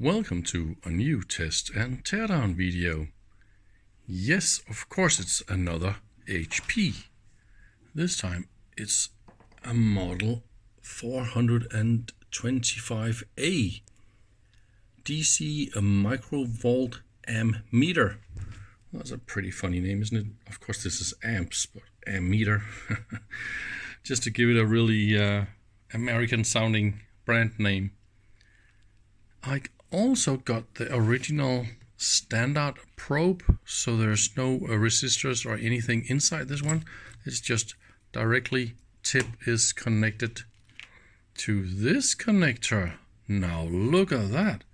Welcome to a new test and teardown video. Yes, of course it's another HP. This time it's a model 425A DC Micro Volt Ammeter. That's a pretty funny name, isn't it? Of course this is amps, but ammeter. Just to give it a really American sounding brand name. I also got the original standard probe, so there's no resistors or anything inside this one. It's just directly tip is connected to this connector. Now look at that.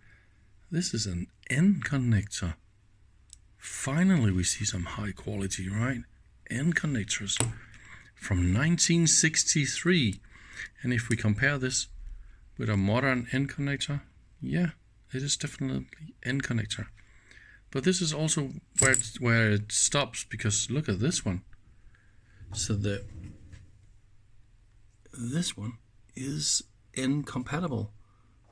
This is an N connector. Finally we see some high quality, right? N connectors from 1963. And if we compare this with a modern N connector, yeah, it is definitely N connector. But this is also where it stops, because look at this one. So this one is N compatible.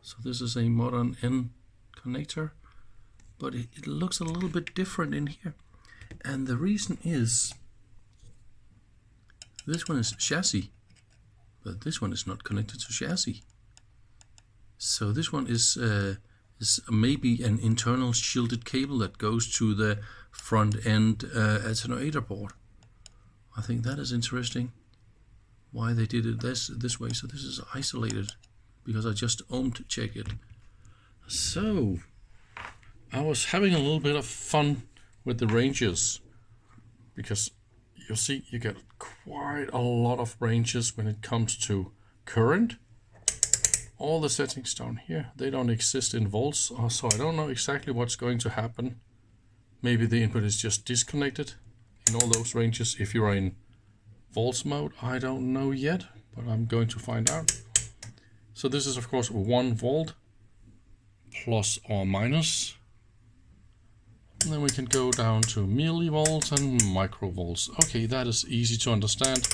So this is a modern N connector, but it looks a little bit different in here. And the reason is this one is chassis, but this one is not connected to chassis. So this one is maybe an internal shielded cable that goes to the front end attenuator board. I think that is interesting, why they did it this way. So this is isolated, because I just ohmed check it. So I was having a little bit of fun with the ranges, because you see you get quite a lot of ranges when it comes to current. All the settings down here, they don't exist in volts, so I don't know exactly what's going to happen. Maybe the input is just disconnected in all those ranges if you're in volts mode. I don't know yet, but I'm going to find out. So this is of course 1 volt plus or minus. And then we can go down to millivolts and microvolts. Okay, that is easy to understand.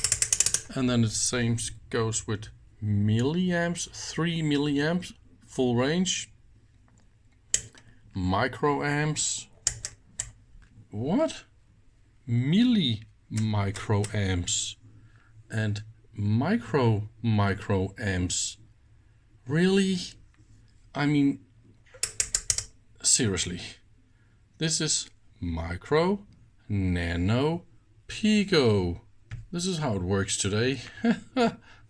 And then the same goes with milliamps, 3 milliamps, full range. Microamps. What? Microamps. And microamps. Really? I mean, seriously. This is micro, nano, pico. This is how it works today.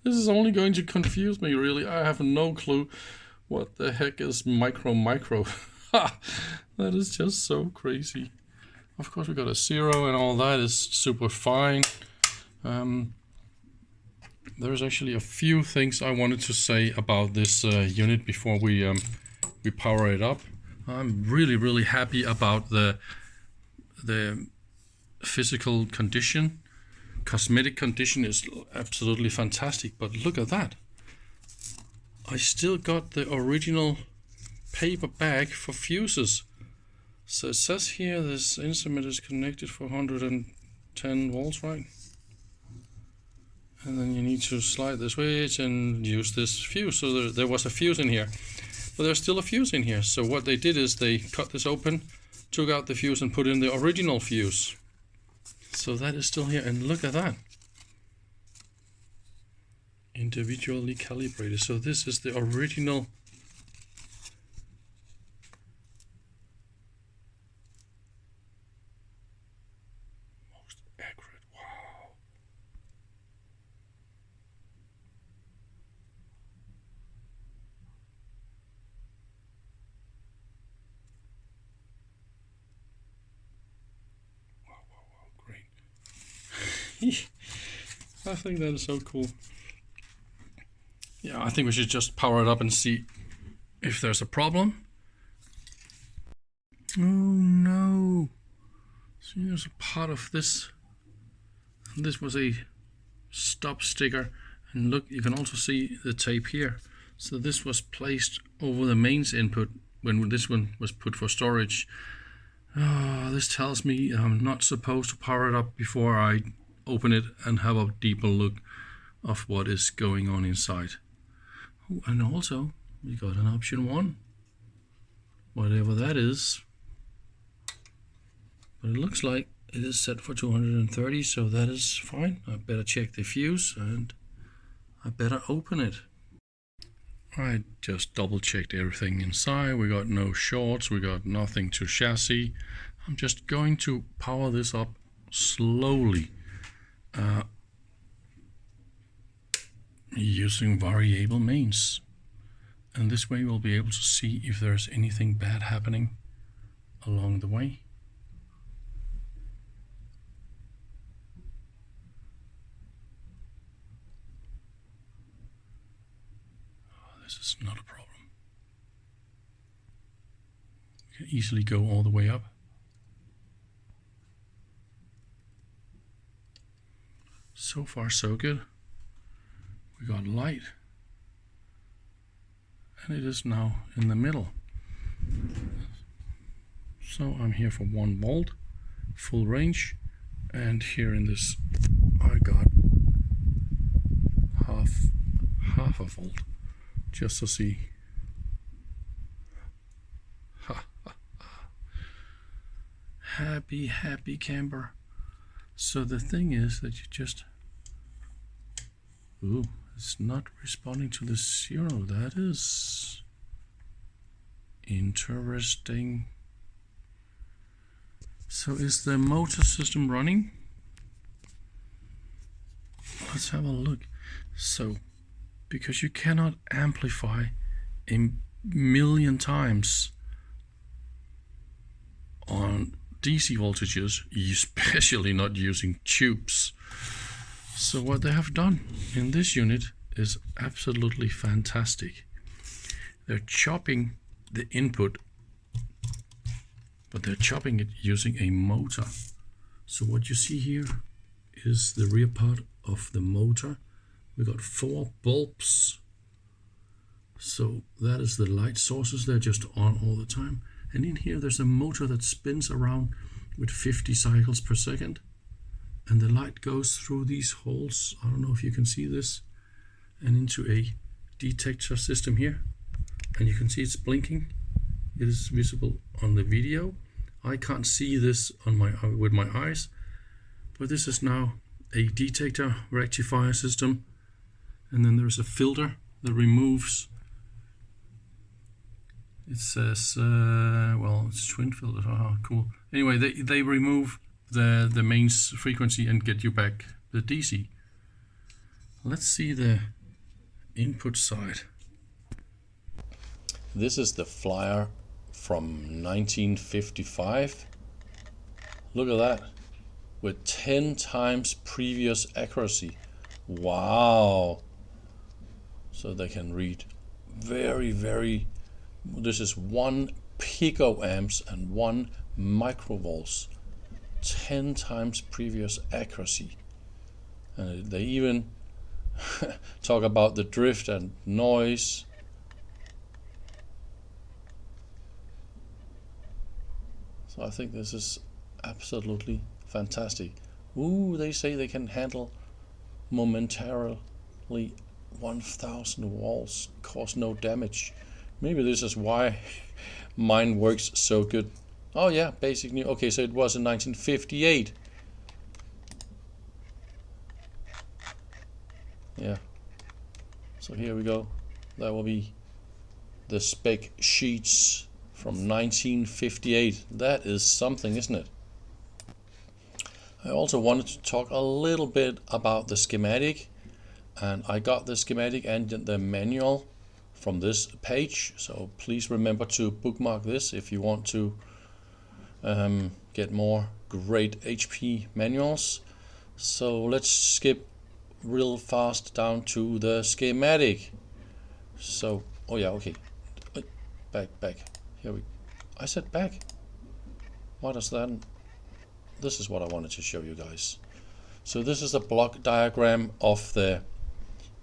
This is only going to confuse me, really. I have no clue what the heck is micro. That is just so crazy. Of course we got a 0 and all that is super fine. There's actually a few things I wanted to say about this unit before we power it up. I'm really happy about the physical condition. Cosmetic condition is absolutely fantastic, but look at that. I still got the original paper bag for fuses. So it says here this instrument is connected for 110 volts, right? And then you need to slide the switch and use this fuse. So there was a fuse in here, but there's still a fuse in here. So what they did is they cut this open, took out the fuse and put in the original fuse. So that is still here, and look at that. Individually calibrated. So this is the original. Most accurate. Wow. I think that is so cool. Yeah, I think we should just power it up and see if there's a problem. Oh no. See, there's a part of this. This was a stop sticker. And look, you can also see the tape here. So this was placed over the mains input when this one was put for storage. Oh, this tells me I'm not supposed to power it up before I open it and have a deeper look of what is going on inside. Oh, and also we got an option 1. whatever that is. But it looks like it is set for 230, so that is fine. I better check the fuse and I better open it. I just double checked everything inside. We got no shorts, we got nothing to chassis. I'm just going to power this up slowly using variable mains. And this way we'll be able to see if there's anything bad happening along the way. This is not a problem. We can easily go all the way up. So far so good. We got light. And it is now in the middle. So I'm here for 1 volt, full range. And here in this I got half a volt. Just to see. Happy camper. So the thing is that you just, it's not responding to the 0. That is interesting. So is the motor system running? Let's have a look. So because you cannot amplify a million times on DC voltages, especially not using tubes. So what they have done in this unit is absolutely fantastic. They're chopping the input, but they're chopping it using a motor. So what you see here is the rear part of the motor. We got 4 bulbs, so that is the light sources. They're just on all the time. And in here there's a motor that spins around with 50 cycles per second, and the light goes through these holes. I don't know if you can see this, and into a detector system here, and you can see it's blinking. It is visible on the video. I can't see this on with my eyes, but this is now a detector rectifier system. And then there's a filter that removes, it says, well, it's twin filter. Oh, cool. Anyway, they remove the mains frequency and get you back the DC. Let's see the input side. This is the flyer from 1955. Look at that, with 10 times previous accuracy. Wow. So they can read very, this is 1 picoamps and 1 microvolts, 10 times previous accuracy. And they even talk about the drift and noise. So I think this is absolutely fantastic. Ooh, they say they can handle momentarily 1000 volts, cause no damage. Maybe this is why mine works so good. Oh yeah, basic new. Okay, so it was in 1958. Yeah. So here we go. That will be the spec sheets from 1958. That is something, isn't it? I also wanted to talk a little bit about the schematic, and I got the schematic and the manual from this page, so please remember to bookmark this if you want to get more great HP manuals. So let's skip real fast down to the schematic. So, oh yeah, okay, back, here I said back. What is that? This is what I wanted to show you guys. So this is the block diagram of the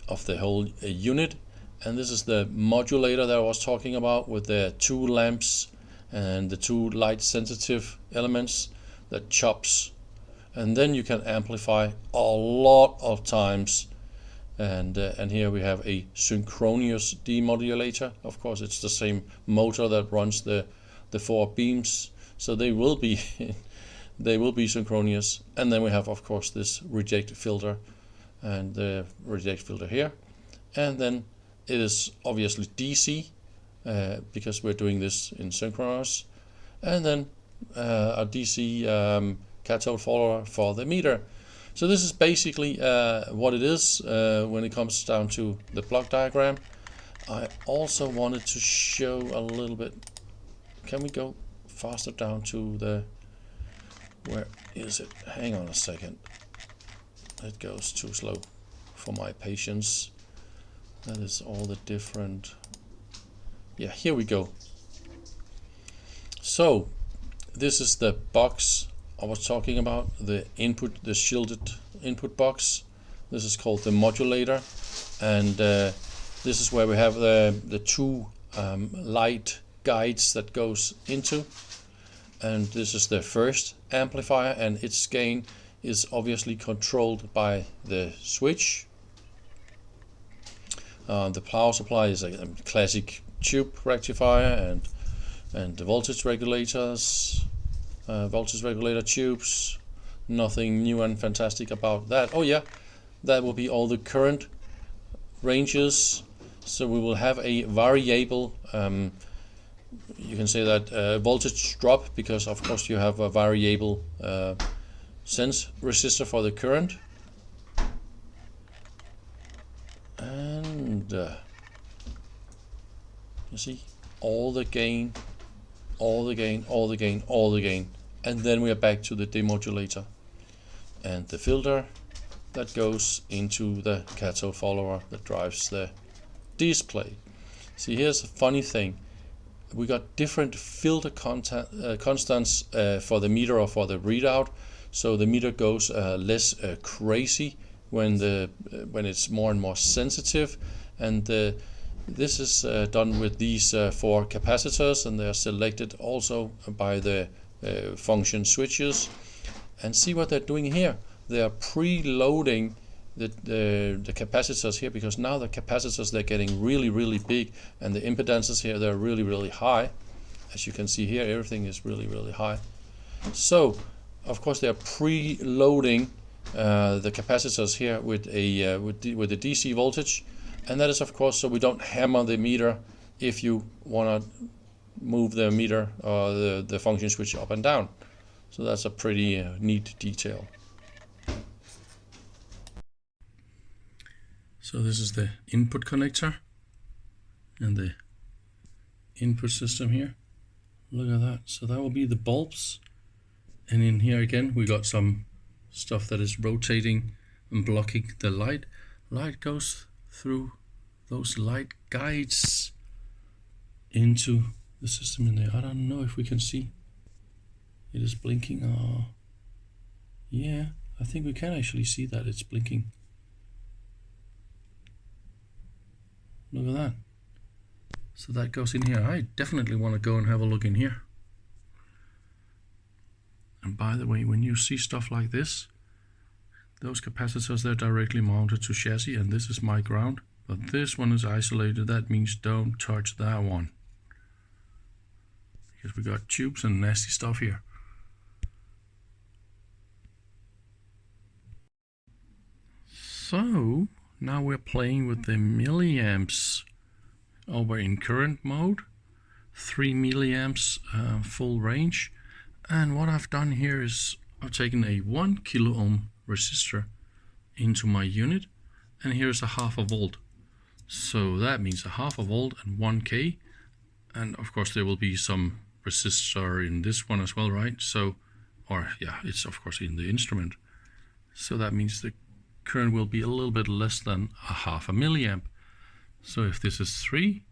whole unit, and this is the modulator that I was talking about with the 2 lamps and the 2 light sensitive elements that chops, and then you can amplify a lot of times. And here we have a synchronous demodulator. Of course, it's the same motor that runs the the 4 beams, so they will be they will be synchronous. And then we have, of course, this reject filter and the reject filter here, and then it is obviously DC because we're doing this in synchronous, and then a DC cathode follower for the meter. So this is basically what it is when it comes down to the block diagram. I also wanted to show a little bit. Can we go faster down to the, where is it? Hang on a second. It goes too slow for my patience. That is all the different. Yeah, here we go. So this is the box I was talking about, the input, the shielded input box. This is called the modulator, and this is where we have the 2 light guides that goes into, and this is the first amplifier, and its gain is obviously controlled by the switch. The power supply is a classic tube rectifier, and the voltage regulators, voltage regulator tubes. Nothing new and fantastic about that. Oh yeah, that will be all the current ranges. So we will have a variable, you can say that voltage drop, because of course you have a variable sense resistor for the current. And you see all the gain, all the gain, all the gain, all the gain. And then we are back to the demodulator and the filter that goes into the cathode follower that drives the display. See, here's a funny thing. We got different filter constants for the meter or for the readout. So the meter goes less crazy when it's more and more sensitive, and this is done with these 4 capacitors, and they are selected also by the function switches. And see what they're doing here. They are preloading the capacitors here, because now the capacitors, they're getting really big, and the impedances here, they're really high. As you can see here, everything is really high. So of course they are preloading the capacitors here with the DC voltage, and that is of course so we don't hammer the meter if you want to move the meter or the function switch up and down. So that's a pretty neat detail. So this is the input connector and the input system here. Look at that. So that will be the bulbs, and in here again we got some stuff that is rotating and blocking the light. Light goes through those light guides into the system in there. I don't know if we can see. It is blinking. Yeah, I think we can actually see that it's blinking. Look at that. So that goes in here. I definitely want to go and have a look in here. And by the way, when you see stuff like this, those capacitors, they're directly mounted to chassis, and this is my ground. But this one is isolated. That means don't touch that one, because we got tubes and nasty stuff here. So now we're playing with the milliamps over in current mode, 3 milliamps full range. And what I've done here is I've taken a 1 kilo ohm resistor into my unit, and here's a half a volt. So that means a half a volt and 1K, and of course there will be some resistor in this one as well, right? So, or yeah, it's of course in the instrument. So that means the current will be a little bit less than a half a milliamp. So if this is 3,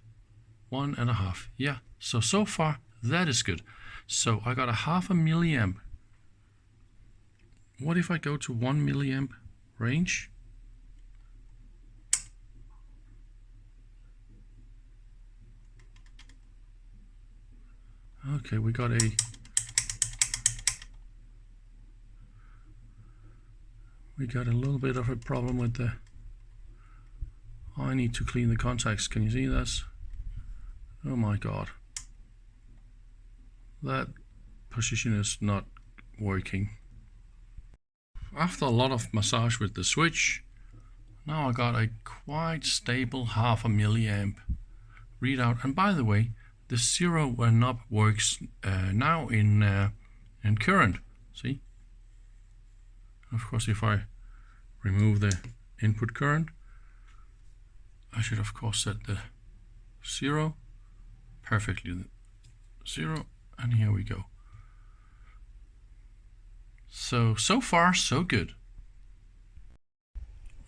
1.5, yeah. So far that is good. So I got a half a milliamp. What if I go to 1 milliamp range? Okay, we got a little bit of a problem with the, I need to clean the contacts. Can you see this? Oh my god. that position is not working. After a lot of massage with the switch, now I got a quite stable 0.5 milliamp readout. And by the way, the 0 knob works now in current. See? Of course, if I remove the input current, I should of course set the 0 perfectly. 0, and here we go. So far so good.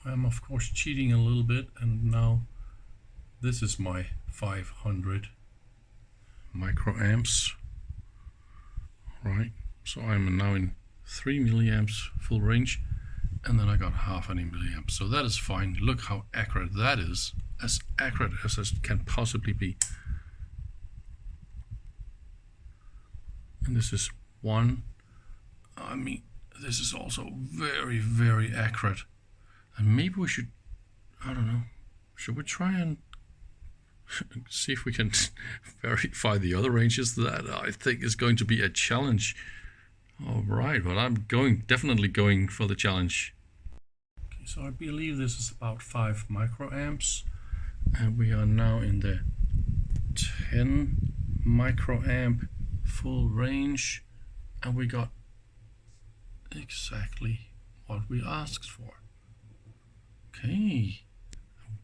I'm of course cheating a little bit, and now this is my 500 microamps. Right, so I'm now in 3 milliamps full range, and then I got 0.5 milliamps. So that is fine. Look how accurate that is, as accurate as it can possibly be. And this is 1. I mean, this is also very, very accurate. And maybe we should, I don't know, should we try and see if we can verify the other ranges? That I think is going to be a challenge. All right, but I'm definitely going for the challenge. Okay, so I believe this is about 5 microamps, and we are now in the 10 microamp full range, and we got exactly what we asked for. Okay,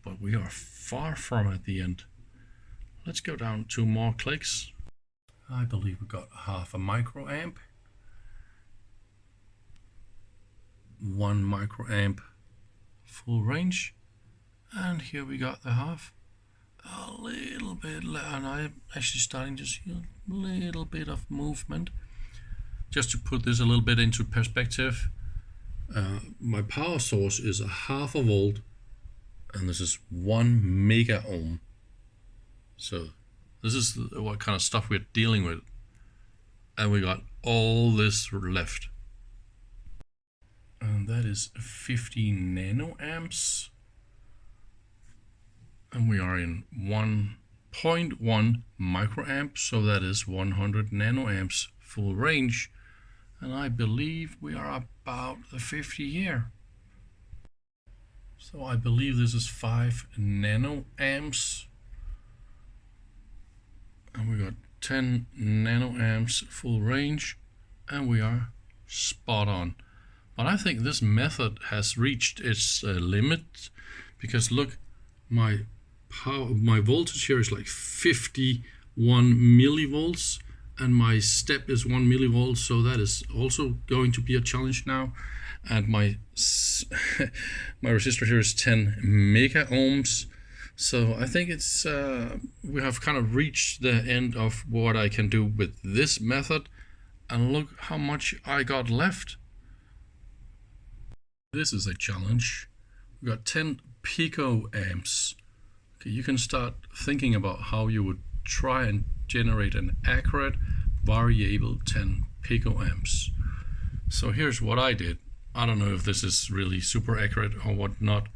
but we are far from at the end. Let's go down 2 more clicks. I believe we got 0.5 microamp, 1 microamp full range, and here we got the 0.5. A little bit, and I'm actually starting to see a little bit of movement. Just to put this a little bit into perspective, my power source is 0.5 volt, and this is 1 mega ohm. So this is what kind of stuff we're dealing with, and we got all this left, and that is 50 nanoamps. And we are in 1.1 microamp, so that is 100 nanoamps full range. And I believe we are about the 50 here. So I believe this is 5 nanoamps. And we got 10 nanoamps full range, and we are spot on. But I think this method has reached its limit, because look, my voltage here is like 51 millivolts, and my step is 1 millivolt, so that is also going to be a challenge now. And my resistor here is 10 mega ohms, so I think it's we have kind of reached the end of what I can do with this method. And look how much I got left. This is a challenge. We got 10 picoamps. Okay, you can start thinking about how you would try and generate an accurate variable 10 picoamps. So here's what I did. I don't know if this is really super accurate or whatnot,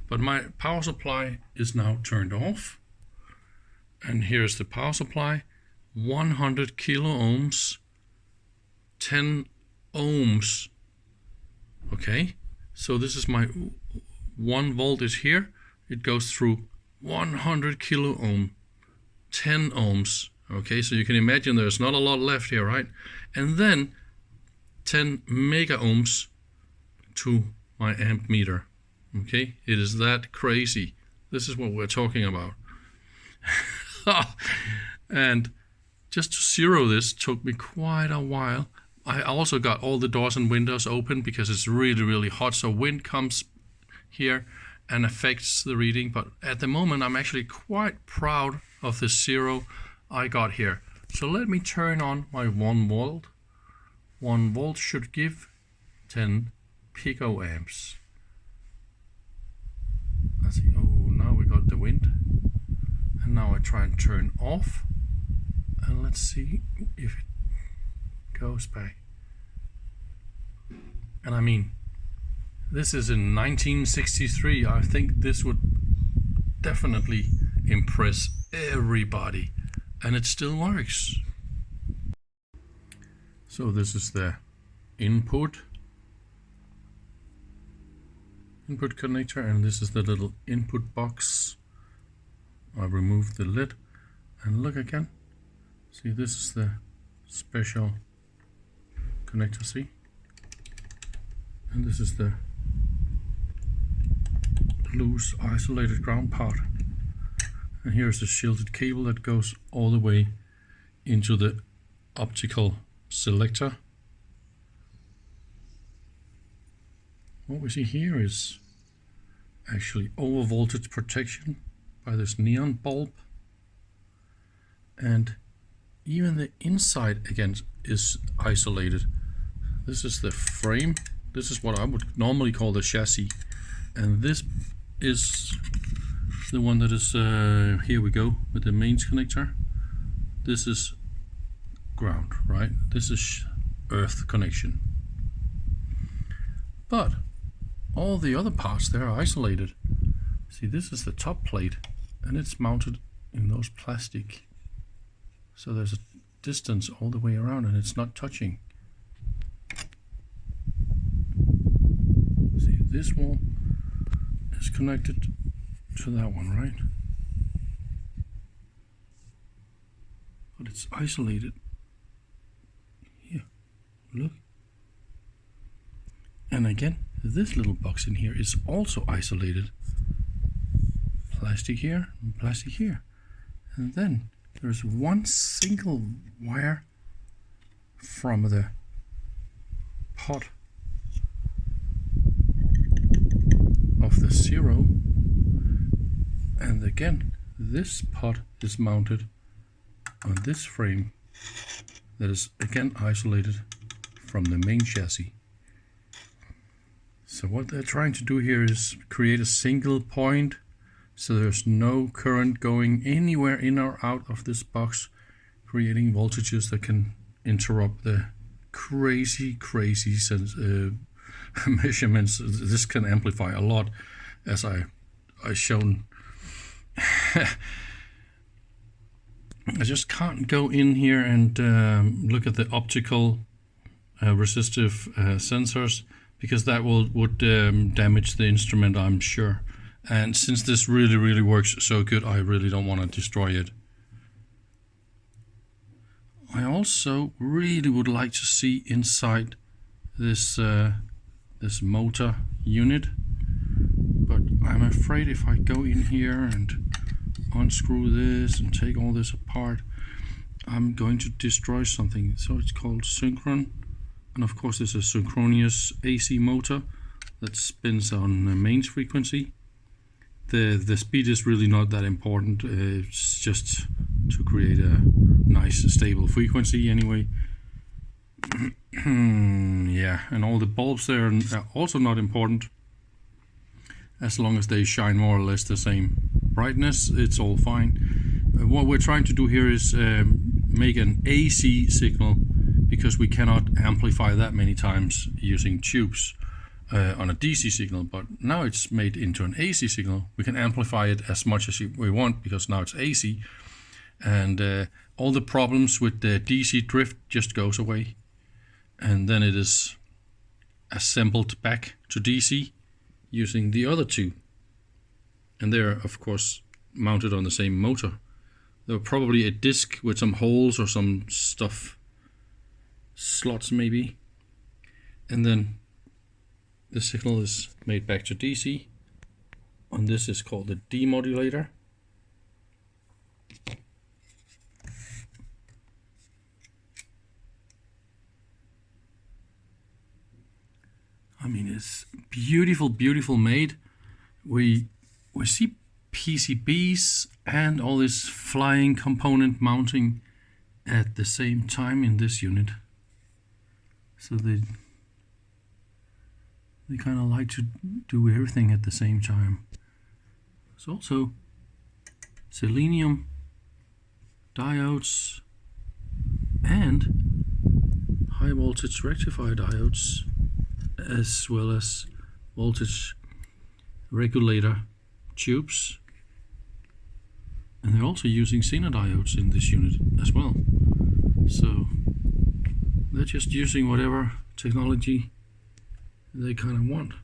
but my power supply is now turned off. And here's the power supply, 100 kilo ohms, 10 ohms. Okay, so this is my 1 volt is here. It goes through 100 kilo ohm, 10 ohms. Okay, so you can imagine there's not a lot left here, right? And then 10 mega ohms to my amp meter. Okay, it is that crazy. This is what we're talking about. And just to zero this took me quite a while. I also got all the doors and windows open because it's really, really hot. So wind comes here and affects the reading. But at the moment, I'm actually quite proud of the 0 I got here. So let me turn on my 1 volt. 1 volt should give 10 picoamps. Let's see. Oh, now we got the wind. And now I try and turn off. And let's see if it goes back. And I mean, this is in 1963. I think this would definitely impress everybody. And it still works. So this is the input connector, and this is the little input box. I removed the lid and look again. See, this is the special connector, see? And this is the loose isolated ground part. And here's the shielded cable that goes all the way into the optical selector. What we see here is actually over voltage protection by this neon bulb, and even the inside again is isolated. This is the frame. This is what I would normally call the chassis, and this is the one that is here we go with the mains connector. This is ground, right? This is earth connection, but all the other parts there are isolated. See, this is the top plate, and it's mounted in those plastic, so there's a distance all the way around and it's not touching. See, this wall is connected to that one, right? But it's isolated. Here, look. And again, this little box in here is also isolated. Plastic here and plastic here. And then there's one single wire from the pot of the zero. And again, this pot is mounted on this frame that is again isolated from the main chassis. So what they're trying to do here is create a single point, so there's no current going anywhere in or out of this box, creating voltages that can interrupt the crazy measurements. This can amplify a lot, as I shown. I just can't go in here and look at the optical resistive sensors, because that would damage the instrument, I'm sure. And since this really works so good, I really don't want to destroy it. I also really would like to see inside this this motor unit, but I'm afraid if I go in here and unscrew this and take all this apart, I'm going to destroy something. So it's called synchron. And of course, this is a synchronous AC motor that spins on the mains frequency. The speed is really not that important. It's just to create a nice stable frequency anyway. Yeah, and all the bulbs there are also not important, as long as they shine more or less the same brightness. It's all fine. What we're trying to do here is make an AC signal, because we cannot amplify that many times using tubes on a DC signal, but now it's made into an AC signal. We can amplify it as much as we want, because now it's AC, and all the problems with the DC drift just goes away, and then it is assembled back to DC using the other two, and they're of course mounted on the same motor. There were probably a disc with some holes or some stuff, slots maybe, and then the signal is made back to DC, and this is called the demodulator. I mean, it's beautiful made. We see PCBs and all this flying component mounting at the same time in this unit. So they kind of like to do everything at the same time. There's also selenium diodes and high voltage rectifier diodes, as well as voltage regulator tubes, and they're also using xenodiodes in this unit as well. So they're just using whatever technology they kind of want.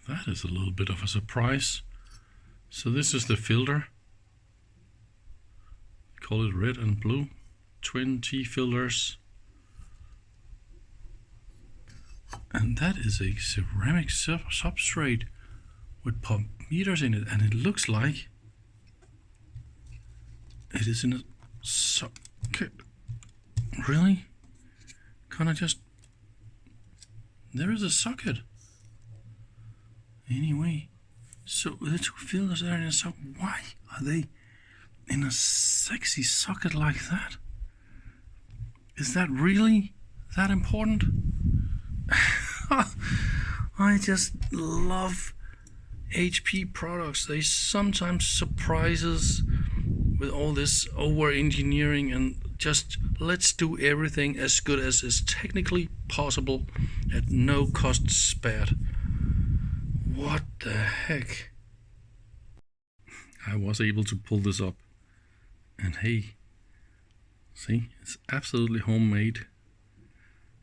That is a little bit of a surprise. So this is the filter. Call it red and blue. 20 filters. And that is a ceramic substrate with pump meters in it, and it looks like it is in a socket. Really? Can I just... There is a socket. Anyway, so the two filters are in a socket. Why are they in a sexy socket like that? Is that really that important? I just love HP products. They sometimes surprise us with all this over engineering and just let's do everything as good as is technically possible at no cost spared. What the heck? I was able to pull this up, and hey, see, it's absolutely homemade,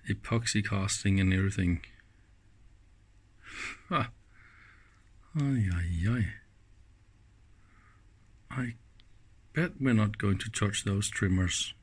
epoxy casting and everything. Ah. Ay, ay, ay. I bet we're not going to touch those trimmers.